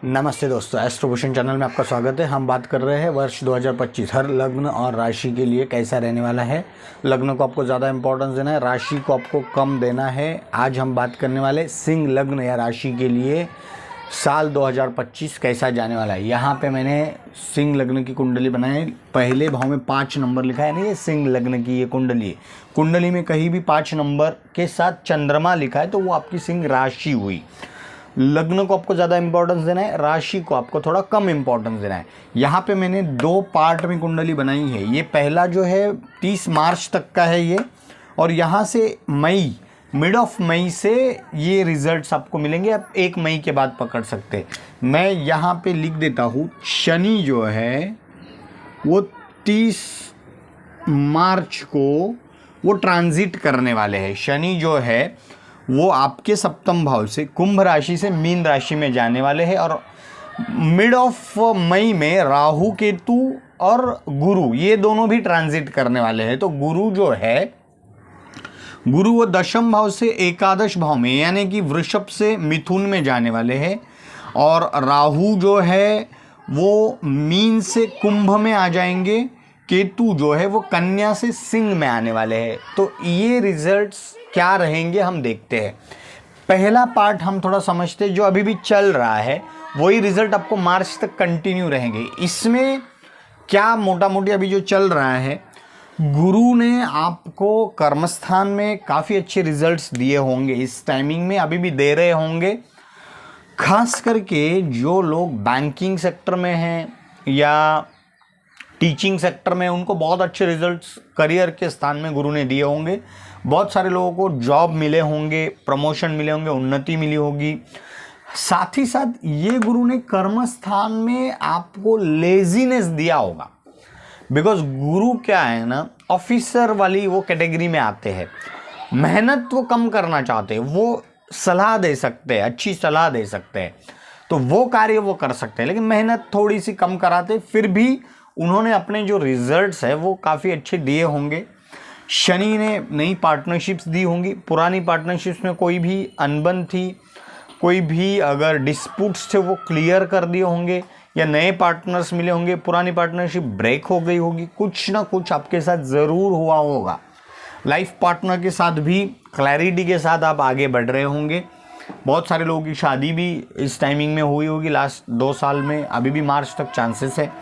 नमस्ते दोस्तों, एस्ट्रोभूषण चैनल में आपका स्वागत है। हम बात कर रहे हैं वर्ष 2025 हर लग्न और राशि के लिए कैसा रहने वाला है। लग्न को आपको ज़्यादा इंपॉर्टेंस देना है, राशि को आपको कम देना है। आज हम बात करने वाले सिंह लग्न या राशि के लिए साल 2025 कैसा जाने वाला है। यहाँ पे मैंने सिंह लग्न की कुंडली बनाई। पहले भाव में 5 नंबर लिखा है, नहीं ये सिंह लग्न की ये कुंडली है। कुंडली में कहीं भी 5 नंबर के साथ चंद्रमा लिखा है तो वो आपकी सिंह राशि हुई। लग्न को आपको ज़्यादा इंपॉर्टेंस देना है, राशि को आपको थोड़ा कम इंपॉर्टेंस देना है। यहाँ पे मैंने 2 पार्ट में कुंडली बनाई है। ये पहला जो है 30 मार्च तक का है ये, और यहाँ से मई, मिड ऑफ मई से ये रिजल्ट्स आपको मिलेंगे। आप 1 मई के बाद पकड़ सकते हैं। मैं यहाँ पे लिख देता हूँ, शनि जो है वो 30 मार्च को वो ट्रांजिट करने वाले हैं। शनि जो है वो आपके सप्तम भाव से कुंभ राशि से मीन राशि में जाने वाले हैं, और मिड ऑफ मई में राहु केतु और गुरु ये दोनों भी ट्रांजिट करने वाले हैं। तो गुरु जो है, गुरु वो दशम भाव से एकादश भाव में यानी कि वृषभ से मिथुन में जाने वाले हैं, और राहु जो है वो मीन से कुंभ में आ जाएंगे। केतु जो है वो कन्या से सिंह में आने वाले हैं। तो ये रिजल्ट्स क्या रहेंगे हम देखते हैं। पहला पार्ट हम थोड़ा समझते हैं, जो अभी भी चल रहा है वही रिजल्ट आपको मार्च तक कंटिन्यू रहेंगे। इसमें क्या मोटा मोटी अभी जो चल रहा है, गुरु ने आपको कर्मस्थान में काफ़ी अच्छे रिजल्ट्स दिए होंगे, इस टाइमिंग में अभी भी दे रहे होंगे। खास करके जो लोग बैंकिंग सेक्टर में हैं या टीचिंग सेक्टर में, उनको बहुत अच्छे रिजल्ट्स करियर के स्थान में गुरु ने दिए होंगे। बहुत सारे लोगों को जॉब मिले होंगे, प्रमोशन मिले होंगे, उन्नति मिली होगी। साथ ही साथ ये गुरु ने कर्म स्थान में आपको लेजीनेस दिया होगा, बिकॉज गुरु क्या है ना, ऑफिसर वाली वो कैटेगरी में आते हैं। मेहनत वो कम करना चाहते हैं, वो सलाह दे सकते हैं, अच्छी सलाह दे सकते हैं, तो वो कार्य वो कर सकते हैं, लेकिन मेहनत थोड़ी सी कम कराते। फिर भी उन्होंने अपने जो रिजल्ट्स है वो काफ़ी अच्छे दिए होंगे। शनि ने नई पार्टनरशिप्स दी होंगी। पुरानी पार्टनरशिप्स में कोई भी अनबन थी, कोई भी अगर डिस्प्यूट्स थे वो क्लियर कर दिए होंगे, या नए पार्टनर्स मिले होंगे। पुरानी पार्टनरशिप ब्रेक हो गई होगी, कुछ ना कुछ आपके साथ ज़रूर हुआ होगा। लाइफ पार्टनर के साथ भी क्लैरिटी के साथ आप आगे बढ़ रहे होंगे। बहुत सारे लोगों की शादी भी इस टाइमिंग में हुई होगी लास्ट 2 साल में, अभी भी मार्च तक चांसेस है।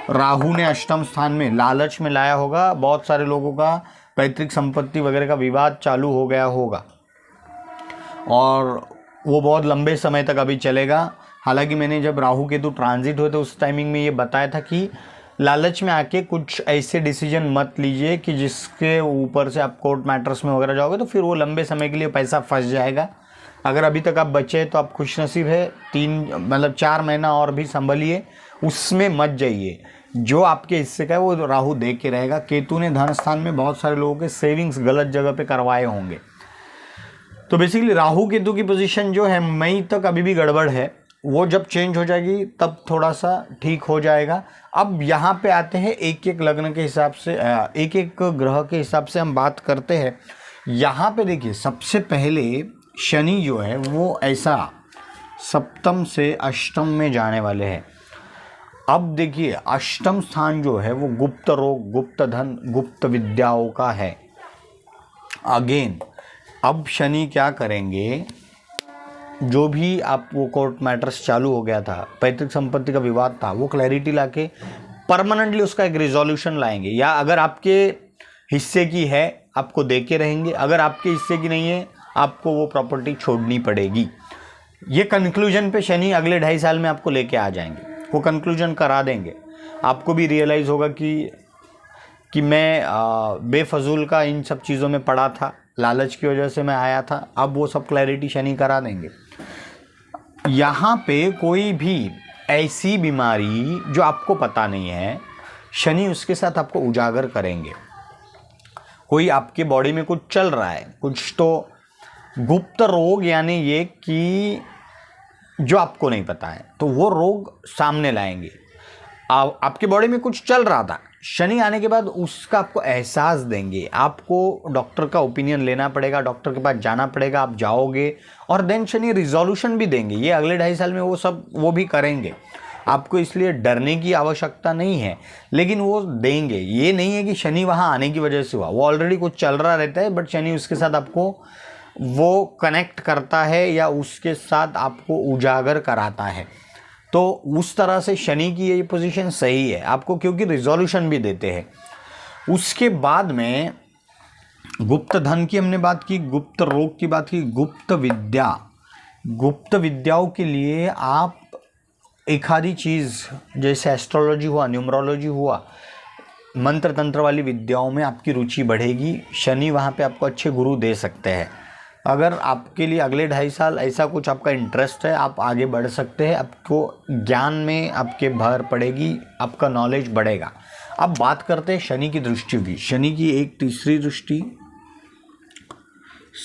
राहु ने अष्टम स्थान में लालच में लाया होगा। बहुत सारे लोगों का पैतृक संपत्ति वगैरह का विवाद चालू हो गया होगा, और वो बहुत लंबे समय तक अभी चलेगा। हालांकि मैंने जब राहु केतु ट्रांजिट हुए तो उस टाइमिंग में ये बताया था कि लालच में आके कुछ ऐसे डिसीजन मत लीजिए कि जिसके ऊपर से आप कोर्ट मैटर्स में वगैरह जाओगे तो फिर वो लंबे समय के लिए पैसा फंस जाएगा। अगर अभी तक आप बचे तो आप खुशनसीब है। 4 महीना और भी संभलिए, उसमें मत जाइए। जो आपके हिस्से का है वो राहु देख के रहेगा। केतु ने धन स्थान में बहुत सारे लोगों के सेविंग्स गलत जगह पे करवाए होंगे। तो बेसिकली राहु केतु की पोजीशन जो है मई तक अभी भी गड़बड़ है, वो जब चेंज हो जाएगी तब थोड़ा सा ठीक हो जाएगा। अब यहाँ पे आते हैं एक एक लग्न के हिसाब से, एक एक ग्रह के हिसाब से हम बात करते हैं। यहाँ पे देखिए, सबसे पहले शनि जो है वो ऐसा सप्तम से अष्टम में जाने वाले हैं। अब देखिए, अष्टम स्थान जो है वो गुप्त रोग, गुप्त धन, गुप्त विद्याओं का है। अगेन अब शनि क्या करेंगे, जो भी आप वो कोर्ट मैटर्स चालू हो गया था, पैतृक संपत्ति का विवाद था, वो क्लैरिटी लाके परमानेंटली उसका एक रिजोल्यूशन लाएंगे। या अगर आपके हिस्से की है आपको दे के रहेंगे, अगर आपके हिस्से की नहीं है आपको वो प्रॉपर्टी छोड़नी पड़ेगी। ये कंक्लूजन पे शनि अगले 2.5 साल में आपको लेके आ जाएंगे, वो कंक्लूजन करा देंगे। आपको भी रियलाइज़ होगा कि मैं बेफजूल का इन सब चीज़ों में पड़ा था, लालच की वजह से मैं आया था। अब वो सब क्लैरिटी शनि करा देंगे। यहाँ पे कोई भी ऐसी बीमारी जो आपको पता नहीं है, शनि उसके साथ आपको उजागर करेंगे। कोई आपके बॉडी में कुछ चल रहा है, कुछ तो गुप्त रोग, यानी ये कि जो आपको नहीं पता है, तो वो रोग सामने लाएंगे। आपके बॉडी में कुछ चल रहा था, शनि आने के बाद उसका आपको एहसास देंगे। आपको डॉक्टर का ओपिनियन लेना पड़ेगा, डॉक्टर के पास जाना पड़ेगा। आप जाओगे और देन शनि रिजोल्यूशन भी देंगे। ये अगले 2.5 साल में वो भी करेंगे। आपको इसलिए डरने की आवश्यकता नहीं है, लेकिन वो देंगे। ये नहीं है कि शनि वहाँ आने की वजह से हुआ, वो ऑलरेडी कुछ चल रहा रहता है, बट शनि उसके साथ आपको वो कनेक्ट करता है या उसके साथ आपको उजागर कराता है। तो उस तरह से शनि की ये पोजीशन सही है आपको, क्योंकि रिजोल्यूशन भी देते हैं। उसके बाद में गुप्त धन की हमने बात की, गुप्त रोग की बात की, गुप्त विद्याओं के लिए आप एक आधी चीज़ जैसे एस्ट्रोलॉजी हुआ, न्यूमरोलॉजी हुआ, मंत्र तंत्र वाली विद्याओं में आपकी रुचि बढ़ेगी। शनि वहाँ पे आपको अच्छे गुरु दे सकते हैं। अगर आपके लिए अगले 2.5 साल ऐसा कुछ आपका इंटरेस्ट है, आप आगे बढ़ सकते हैं। आपको ज्ञान में आपके भर पड़ेगी, आपका नॉलेज बढ़ेगा। अब बात करते हैं शनि की दृष्टि की। शनि की एक तीसरी दृष्टि,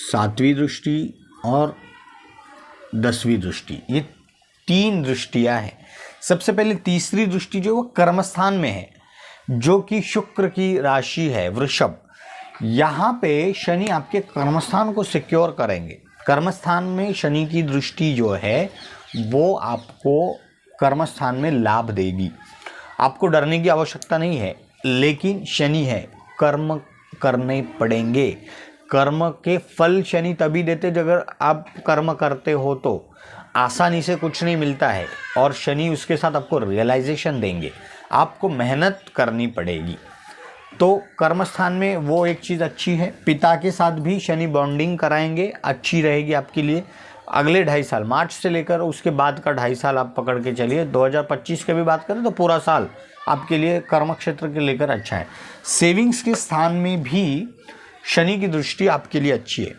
7वीं दृष्टि और 10वीं दृष्टि, ये 3 दृष्टियां हैं। सबसे पहले तीसरी दृष्टि जो वो कर्मस्थान में है, जो कि शुक्र की राशि है वृषभ। यहाँ पे शनि आपके कर्मस्थान को सिक्योर करेंगे। कर्मस्थान में शनि की दृष्टि जो है वो आपको कर्मस्थान में लाभ देगी। आपको डरने की आवश्यकता नहीं है, लेकिन शनि है, कर्म करने पड़ेंगे। कर्म के फल शनि तभी देते जब अगर आप कर्म करते हो तो आसानी से कुछ नहीं मिलता है, और शनि उसके साथ आपको रियलाइजेशन देंगे। आपको मेहनत करनी पड़ेगी। तो कर्मस्थान में वो एक चीज़ अच्छी है। पिता के साथ भी शनि बॉन्डिंग कराएंगे, अच्छी रहेगी आपके लिए। अगले 2.5 साल, मार्च से लेकर उसके बाद का 2.5 साल आप पकड़ के चलिए। 2025 की भी बात करें तो पूरा साल आपके लिए कर्म क्षेत्र के लेकर अच्छा है। सेविंग्स के स्थान में भी शनि की दृष्टि आपके लिए अच्छी है।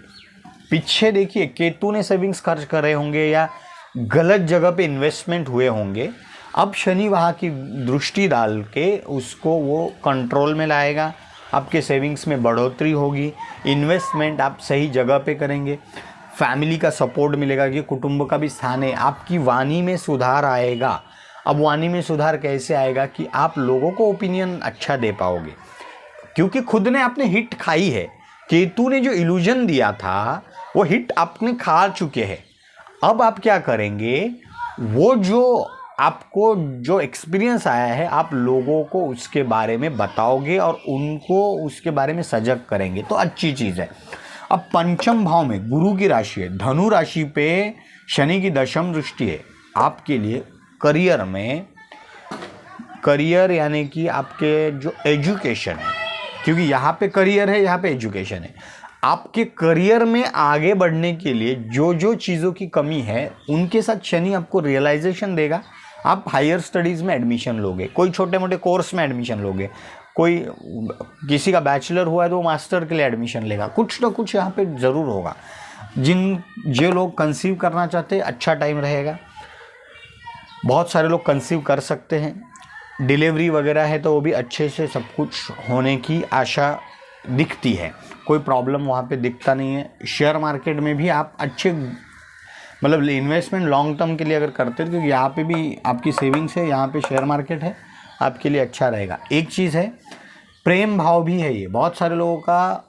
पीछे देखिए, केतु ने सेविंग्स खर्च करे होंगे या गलत जगह पे इन्वेस्टमेंट हुए होंगे। अब शनि वहाँ की दृष्टि डाल के उसको वो कंट्रोल में लाएगा। आपके सेविंग्स में बढ़ोतरी होगी, इन्वेस्टमेंट आप सही जगह पे करेंगे, फैमिली का सपोर्ट मिलेगा कि कुटुंब का भी स्थान है। आपकी वाणी में सुधार आएगा। अब वाणी में सुधार कैसे आएगा कि आप लोगों को ओपिनियन अच्छा दे पाओगे, क्योंकि खुद ने आपने हिट खाई है। केतु ने जो इल्यूजन दिया था वो हिट आपने खा चुके हैं। अब आप क्या करेंगे, वो जो आपको जो एक्सपीरियंस आया है आप लोगों को उसके बारे में बताओगे और उनको उसके बारे में सजग करेंगे, तो अच्छी चीज़ है। अब पंचम भाव में गुरु की राशि है, धनु राशि पे शनि की दशम दृष्टि है। आपके लिए करियर में, करियर यानी कि आपके जो एजुकेशन है, क्योंकि यहाँ पे करियर है, यहाँ पे एजुकेशन है। आपके करियर में आगे बढ़ने के लिए जो जो चीज़ों की कमी है उनके साथ शनि आपको रियलाइजेशन देगा। आप हायर स्टडीज़ में एडमिशन लोगे, कोई छोटे मोटे कोर्स में एडमिशन लोगे, कोई किसी का बैचलर हुआ है तो वो मास्टर के लिए एडमिशन लेगा। कुछ ना कुछ यहाँ पे ज़रूर होगा। जो लोग कंसीव करना चाहते हैं, अच्छा टाइम रहेगा। बहुत सारे लोग कंसीव कर सकते हैं। डिलीवरी वगैरह है तो वो भी अच्छे से सब कुछ होने की आशा दिखती है, कोई प्रॉब्लम वहाँ पे दिखता नहीं है। शेयर मार्केट में भी आप अच्छे, मतलब इन्वेस्टमेंट लॉन्ग टर्म के लिए अगर करते हो, क्योंकि यहाँ पे भी आपकी सेविंग्स है, यहाँ पे शेयर मार्केट है, आपके लिए अच्छा रहेगा। एक चीज़ है, प्रेम भाव भी है। ये बहुत सारे लोगों का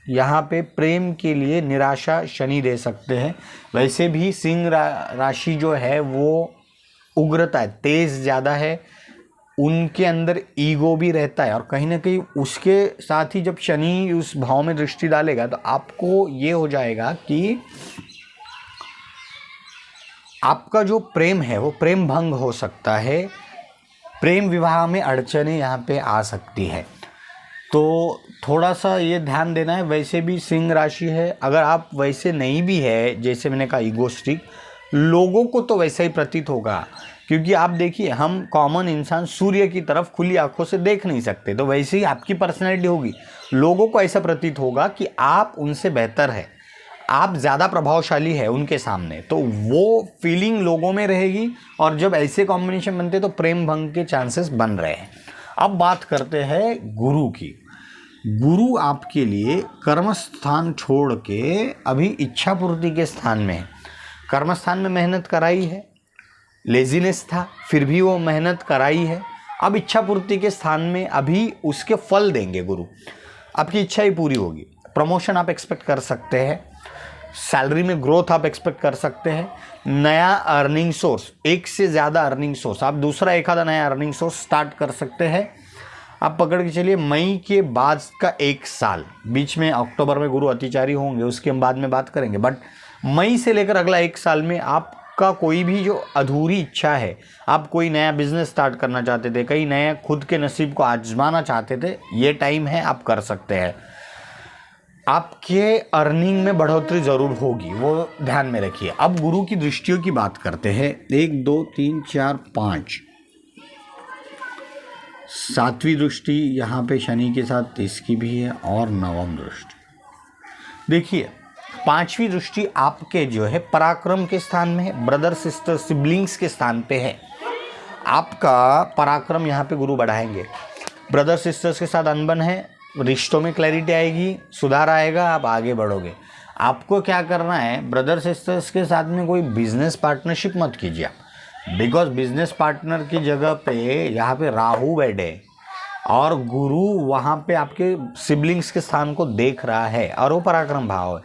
यहाँ पे प्रेम के लिए निराशा शनि दे सकते हैं। वैसे भी सिंह राशि जो है वो उग्रता है, तेज़ ज़्यादा है, उनके अंदर ईगो भी रहता है, और कहीं ना कहीं उसके साथ ही जब शनि उस भाव में दृष्टि डालेगा तो आपको ये हो जाएगा कि आपका जो प्रेम है वो प्रेम भंग हो सकता है, प्रेम विवाह में अड़चनें यहाँ पे आ सकती है। तो थोड़ा सा ये ध्यान देना है। वैसे भी सिंह राशि है, अगर आप वैसे नहीं भी है, जैसे मैंने कहा ईगोस्टिक, लोगों को तो वैसा ही प्रतीत होगा, क्योंकि आप देखिए हम कॉमन इंसान सूर्य की तरफ खुली आंखों से देख नहीं सकते, तो वैसे ही आपकी पर्सनैलिटी होगी। लोगों को ऐसा प्रतीत होगा कि आप उनसे बेहतर है, आप ज़्यादा प्रभावशाली है उनके सामने, तो वो फीलिंग लोगों में रहेगी। और जब ऐसे कॉम्बिनेशन बनते तो प्रेम भंग के चांसेस बन रहे हैं। अब बात करते हैं गुरु की। गुरु आपके लिए कर्म स्थान छोड़ के अभी इच्छा पूर्ति के स्थान में है। कर्म स्थान में मेहनत कराई है, लेजीनेस था, फिर भी वो मेहनत कराई है। अब इच्छा पूर्ति के स्थान में अभी उसके फल देंगे गुरु, आपकी इच्छा ही पूरी होगी। प्रमोशन आप एक्सपेक्ट कर सकते हैं, सैलरी में ग्रोथ आप एक्सपेक्ट कर सकते हैं। नया अर्निंग सोर्स, एक से ज़्यादा अर्निंग सोर्स, आप दूसरा एक आधा नया अर्निंग सोर्स स्टार्ट कर सकते हैं। आप पकड़ के चलिए मई के बाद का 1 साल, बीच में अक्टूबर में गुरु अतिचारी होंगे, उसके हम बाद में बात करेंगे, बट मई से लेकर अगला 1 साल में आपका कोई भी जो अधूरी इच्छा है, आप कोई नया बिजनेस स्टार्ट करना चाहते थे, कहीं नया खुद के नसीब को आजमाना चाहते थे, ये टाइम है, आप कर सकते हैं। आपके अर्निंग में बढ़ोतरी ज़रूर होगी, वो ध्यान में रखिए। अब गुरु की दृष्टियों की बात करते हैं। 1 2 3 4 5 7वीं दृष्टि यहाँ पे शनि के साथ इसकी भी है, और 9वीं दृष्टि। देखिए 5वीं दृष्टि आपके जो है पराक्रम के स्थान में है, ब्रदर सिस्टर सिबलिंग्स के स्थान पे है। आपका पराक्रम यहाँ पे गुरु बढ़ाएंगे। ब्रदर सिस्टर्स के साथ अनबन है, रिश्तों में क्लैरिटी आएगी, सुधार आएगा, आप आगे बढ़ोगे। आपको क्या करना है, ब्रदर सिस्टर्स के साथ में कोई बिजनेस पार्टनरशिप मत कीजिए आप, बिकॉज बिजनेस पार्टनर की जगह पे यहाँ पे राहु बैठे और गुरु वहाँ पे आपके सिबलिंग्स के स्थान को देख रहा है और वो पराक्रम भाव है,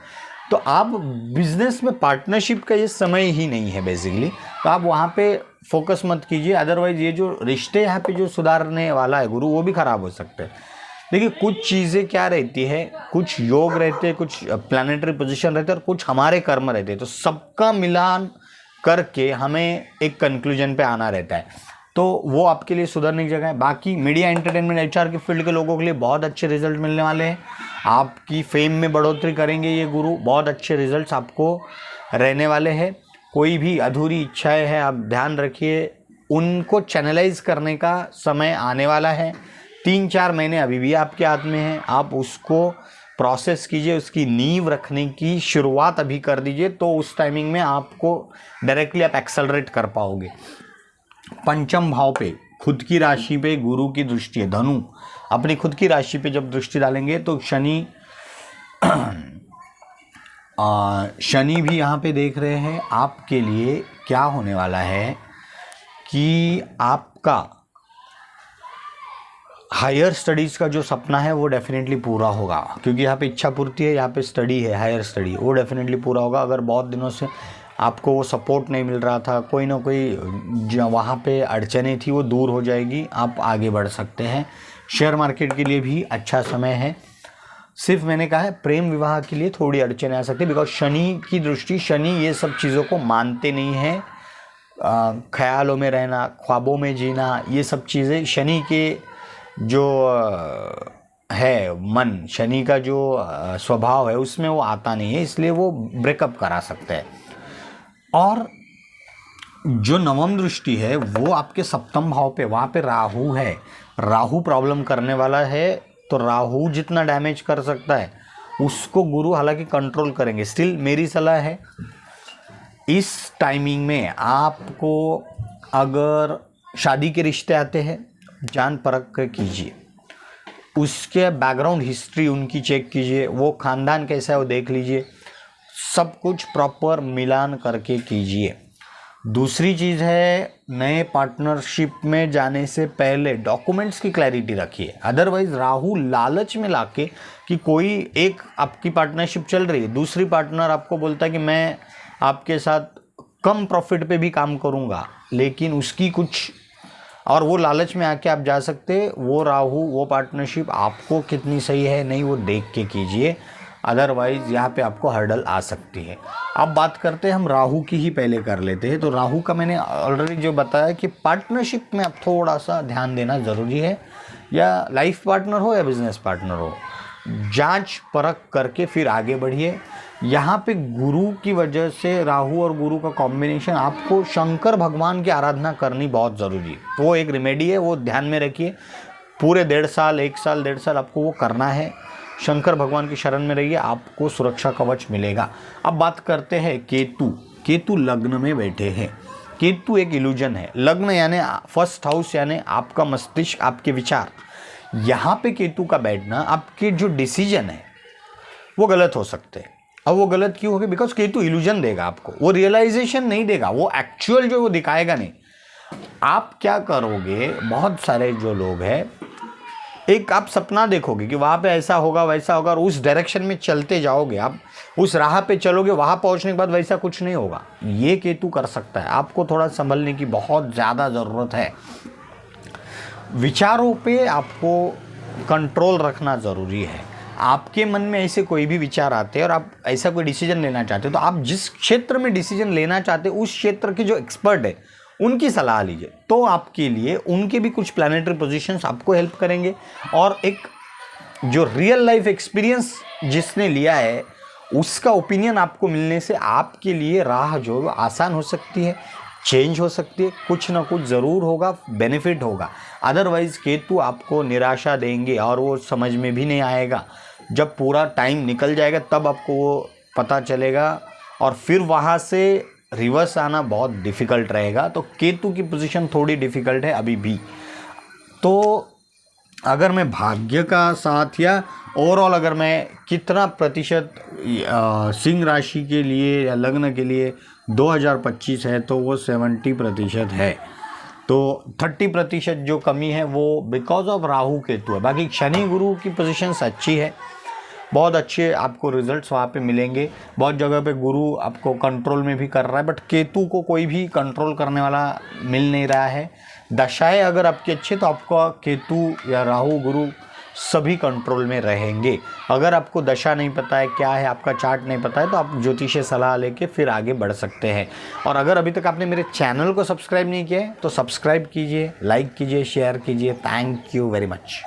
तो आप बिजनेस में पार्टनरशिप का ये समय ही नहीं है बेसिकली, तो आप वहाँ पे फोकस मत कीजिए। अदरवाइज ये जो रिश्ते यहाँ पे जो सुधारने वाला है गुरु, वो भी खराब हो सकते हैं। देखिए कुछ चीज़ें क्या रहती है, कुछ योग रहते हैं, कुछ प्लानिटरी पोजीशन रहते हैं और कुछ हमारे कर्म रहते हैं, तो सबका मिलान करके हमें एक कंक्लूजन पे आना रहता है, तो वो आपके लिए सुधरने की जगह है। बाकी मीडिया एंटरटेनमेंट एचआर के फील्ड के लोगों के लिए बहुत अच्छे रिजल्ट मिलने वाले हैं। आपकी फेम में बढ़ोतरी करेंगे ये गुरु, बहुत अच्छे रिजल्ट्स आपको रहने वाले हैं। कोई भी अधूरी इच्छाएं हैं, आप ध्यान रखिए, उनको चैनलाइज करने का समय आने वाला है। 3-4 महीने अभी भी आपके हाथ में हैं, आप उसको प्रोसेस कीजिए, उसकी नींव रखने की शुरुआत अभी कर दीजिए, तो उस टाइमिंग में आपको डायरेक्टली आप एक्सेलरेट कर पाओगे। पंचम भाव पे खुद की राशि पे गुरु की दृष्टि है, धनु अपनी खुद की राशि पे जब दृष्टि डालेंगे तो शनि शनि भी यहाँ पे देख रहे हैं। आपके लिए क्या होने वाला है कि आपका हायर स्टडीज़ का जो सपना है वो डेफिनेटली पूरा होगा, क्योंकि यहाँ पे इच्छा पूर्ति है, यहाँ पे स्टडी है, हायर स्टडी, वो डेफिनेटली पूरा होगा। अगर बहुत दिनों से आपको वो सपोर्ट नहीं मिल रहा था, कोई ना कोई जो वहाँ पे अड़चनें थी वो दूर हो जाएगी, आप आगे बढ़ सकते हैं। शेयर मार्केट के लिए भी अच्छा समय है। सिर्फ मैंने कहा है प्रेम विवाह के लिए थोड़ी अड़चनें आ सकती है, बिकॉज शनि की दृष्टि, शनि ये सब चीज़ों को मानते नहीं हैं। ख्यालों में रहना, ख्वाबों में जीना, ये सब चीज़ें शनि के जो है मन, शनि का जो स्वभाव है उसमें वो आता नहीं है, इसलिए वो ब्रेकअप करा सकते हैं। और जो 9वीं दृष्टि है वो आपके 7म भाव पे, वहाँ पे राहु है, राहु प्रॉब्लम करने वाला है, तो राहु जितना डैमेज कर सकता है उसको गुरु हालांकि कंट्रोल करेंगे। स्टिल मेरी सलाह है इस टाइमिंग में आपको, अगर शादी के रिश्ते आते हैं जान परख कर कीजिए, उसके बैकग्राउंड हिस्ट्री उनकी चेक कीजिए, वो ख़ानदान कैसा है वो देख लीजिए, सब कुछ प्रॉपर मिलान करके कीजिए। दूसरी चीज़ है, नए पार्टनरशिप में जाने से पहले डॉक्यूमेंट्स की क्लैरिटी रखिए। अदरवाइज राहु लालच में लाके कि कोई एक आपकी पार्टनरशिप चल रही है, दूसरी पार्टनर आपको बोलता है कि मैं आपके साथ कम प्रॉफिट पे भी काम करूँगा, लेकिन उसकी कुछ, और वो लालच में आके आप जा सकते, वो राहु वो पार्टनरशिप आपको कितनी सही है नहीं वो देख के कीजिए, अदरवाइज यहाँ पे आपको हर्डल आ सकती है। अब बात करते हैं हम राहु की ही पहले कर लेते हैं। तो राहु का मैंने ऑलरेडी जो बताया कि पार्टनरशिप में आप थोड़ा सा ध्यान देना ज़रूरी है, या लाइफ पार्टनर हो या बिजनेस पार्टनर हो, जांच परख करके फिर आगे बढ़िए। यहाँ पे गुरु की वजह से, राहु और गुरु का कॉम्बिनेशन, आपको शंकर भगवान की आराधना करनी बहुत ज़रूरी है, वो एक रेमेडी है, वो ध्यान में रखिए। पूरे 1.5 साल 1 साल 1.5 साल आपको वो करना है, शंकर भगवान की शरण में रहिए, आपको सुरक्षा कवच मिलेगा। अब बात करते हैं केतु। केतु लग्न में बैठे हैं। केतु एक इल्यूजन है। लग्न यानी फर्स्ट हाउस, यानी आपका मस्तिष्क, आपके विचार, यहाँ पे केतु का बैठना आपके जो डिसीजन है वो गलत हो सकते हैं। अब वो गलत क्यों होगा? बिकॉज केतु इल्यूजन देगा आपको, वो रियलाइजेशन नहीं देगा, वो एक्चुअल जो वो दिखाएगा नहीं। आप क्या करोगे, बहुत सारे जो लोग हैं एक आप सपना देखोगे कि वहाँ पे ऐसा होगा वैसा होगा, और उस डायरेक्शन में चलते जाओगे, आप उस राह पे चलोगे, वहाँ पहुँचने के बाद वैसा कुछ नहीं होगा। ये केतु कर सकता है। आपको थोड़ा संभलने की बहुत ज़्यादा ज़रूरत है। विचारों पे आपको कंट्रोल रखना ज़रूरी है। आपके मन में ऐसे कोई भी विचार आते हैं और आप ऐसा कोई डिसीजन लेना चाहते हो, तो आप जिस क्षेत्र में डिसीजन लेना चाहते हो उस क्षेत्र के जो एक्सपर्ट है उनकी सलाह लीजिए, तो आपके लिए उनके भी कुछ प्लैनेटरी पोजीशंस आपको हेल्प करेंगे। और एक जो रियल लाइफ एक्सपीरियंस जिसने लिया है उसका ओपिनियन आपको मिलने से आपके लिए राह जो आसान हो सकती है, चेंज हो सकती है, कुछ ना कुछ ज़रूर होगा, बेनिफिट होगा। अदरवाइज़ केतु आपको निराशा देंगे और वो समझ में भी नहीं आएगा। जब पूरा टाइम निकल जाएगा तब आपको वो पता चलेगा, और फिर वहाँ से रिवर्स आना बहुत डिफ़िकल्ट रहेगा। तो केतु की पोजीशन थोड़ी डिफ़िकल्ट है अभी भी। तो अगर मैं भाग्य का साथ या ओवरऑल अगर मैं कितना प्रतिशत सिंह राशि के लिए या लग्न के लिए 2025 है, तो वो 70% है। तो 30% जो कमी है वो बिकॉज ऑफ राहु केतु है। बाकी शनि गुरु की पोजीशंस अच्छी है, बहुत अच्छे आपको रिजल्ट्स वहाँ पे मिलेंगे। बहुत जगह पे गुरु आपको कंट्रोल में भी कर रहा है, बट केतु को कोई भी कंट्रोल करने वाला मिल नहीं रहा है। दशाएं अगर आपकी अच्छी तो आपका केतु या राहु गुरु सभी कंट्रोल में रहेंगे। अगर आपको दशा नहीं पता है क्या है, आपका चार्ट नहीं पता है, तो आप ज्योतिषीय सलाह लेके फिर आगे बढ़ सकते हैं। और अगर अभी तक आपने मेरे चैनल को सब्सक्राइब नहीं किया है तो सब्सक्राइब कीजिए, लाइक कीजिए, शेयर कीजिए। Thank you very much.